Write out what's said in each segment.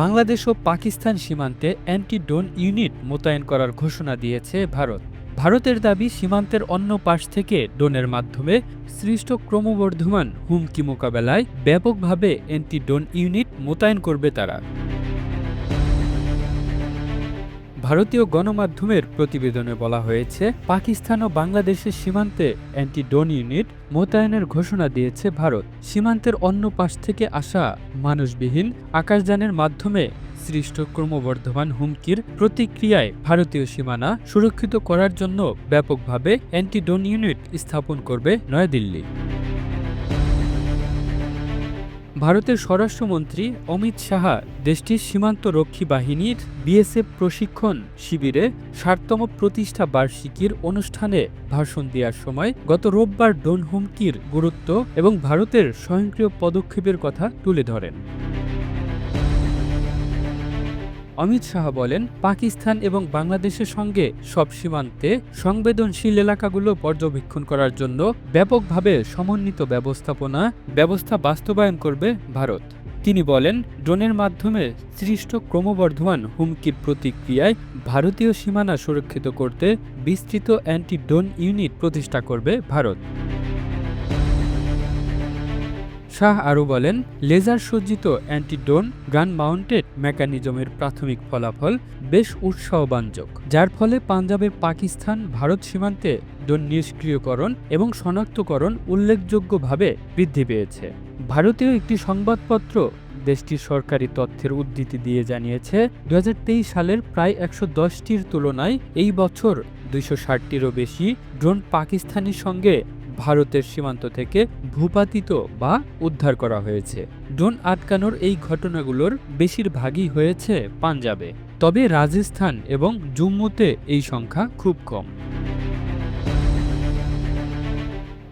বাংলাদেশ ও পাকিস্তান সীমান্তে anti drone unit মোতায়েন করার ঘোষণা দিয়েছে ভারত। ভারতের দাবি, সীমান্তের অন্য পাশ থেকে ড্রোনের মাধ্যমে সৃষ্ট ক্রমবর্ধমান হুমকি মোকাবেলায় ব্যাপকভাবে অ্যান্টি ড্রোন ইউনিট মোতায়েন করবে তারা। ভারতীয় গণমাধ্যমের প্রতিবেদনে বলা হয়েছে, পাকিস্তান ও বাংলাদেশের সীমান্তে অ্যান্টি ড্রোন ইউনিট মোতায়েনের ঘোষণা দিয়েছে ভারত। সীমান্তের অন্য পাশ থেকে আসা মানুষবিহীন আকাশযানের মাধ্যমে সৃষ্ট ক্রমবর্ধমান হুমকির প্রতিক্রিয়ায় ভারতীয় সীমানা সুরক্ষিত করার জন্য ব্যাপকভাবে অ্যান্টি ড্রোন ইউনিট স্থাপন করবে নয়াদিল্লি। ভারতের স্বরাষ্ট্রমন্ত্রী অমিত শাহ দেশটির সীমান্তরক্ষী বাহিনীর বিএসএফ প্রশিক্ষণ শিবিরে ৬০তম প্রতিষ্ঠা বার্ষিকীর অনুষ্ঠানে ভাষণ দেওয়ার সময় গত রোববার ড্রোন হুমকির গুরুত্ব এবং ভারতের স্বয়ংক্রিয় পদক্ষেপের কথা তুলে ধরেন। অমিত শাহ বলেন, পাকিস্তান এবং বাংলাদেশের সঙ্গে সব সীমান্তে সংবেদনশীল এলাকাগুলো পর্যবেক্ষণ করার জন্য ব্যাপকভাবে সমন্বিত ব্যবস্থা বাস্তবায়ন করবে ভারত। তিনি বলেন, ড্রোনের মাধ্যমে সৃষ্ট ক্রমবর্ধমান হুমকির প্রতিক্রিয়ায় ভারতীয় সীমানা সুরক্ষিত করতে বিস্তৃত অ্যান্টি ড্রোন ইউনিট প্রতিষ্ঠা করবে ভারত। শাহ আরও বলেন, লেজার সজ্জিত অ্যান্টি ড্রোন গান মাউন্টেড মেকানিজমের প্রাথমিক ফলাফল বেশ উৎসাহব্যঞ্জক, যার ফলে পাঞ্জাবের পাকিস্তান ভারত সীমান্তে ড্রোন নিষ্ক্রিয়করণ এবং শনাক্তকরণ উল্লেখযোগ্যভাবে বৃদ্ধি পেয়েছে। ভারতীয় একটি সংবাদপত্র দেশটির সরকারি তথ্যের উদ্ধৃতি দিয়ে জানিয়েছে, ২০২৩ সালের প্রায় ১১০টির তুলনায় এই বছর ২৬০টিরও বেশি ড্রোন পাকিস্তানের সঙ্গে ভারতের সীমান্ত থেকে ভূপাতিত বা উদ্ধার করা হয়েছে। ড্রোন আটকানোর এই ঘটনাগুলোর বেশিরভাগই হয়েছে পাঞ্জাবে, তবে রাজস্থান এবং জম্মুতে এই সংখ্যা খুব কম।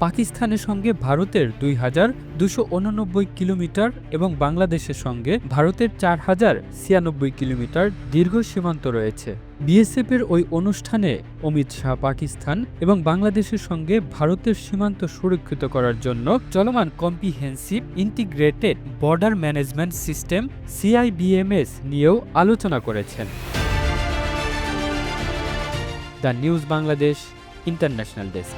পাকিস্তানের সঙ্গে ভারতের ২,২৮৯ কিলোমিটার এবং বাংলাদেশের সঙ্গে ভারতের ৪,০৯৬ কিলোমিটার দীর্ঘ সীমান্ত রয়েছে। বিএসএফের ওই অনুষ্ঠানে অমিত শাহ পাকিস্তান এবং বাংলাদেশের সঙ্গে ভারতের সীমান্ত সুরক্ষিত করার জন্য চলমান comprehensive integrated border management system CIBMS নিয়েও আলোচনা করেছেন। The news Bangladesh international desk.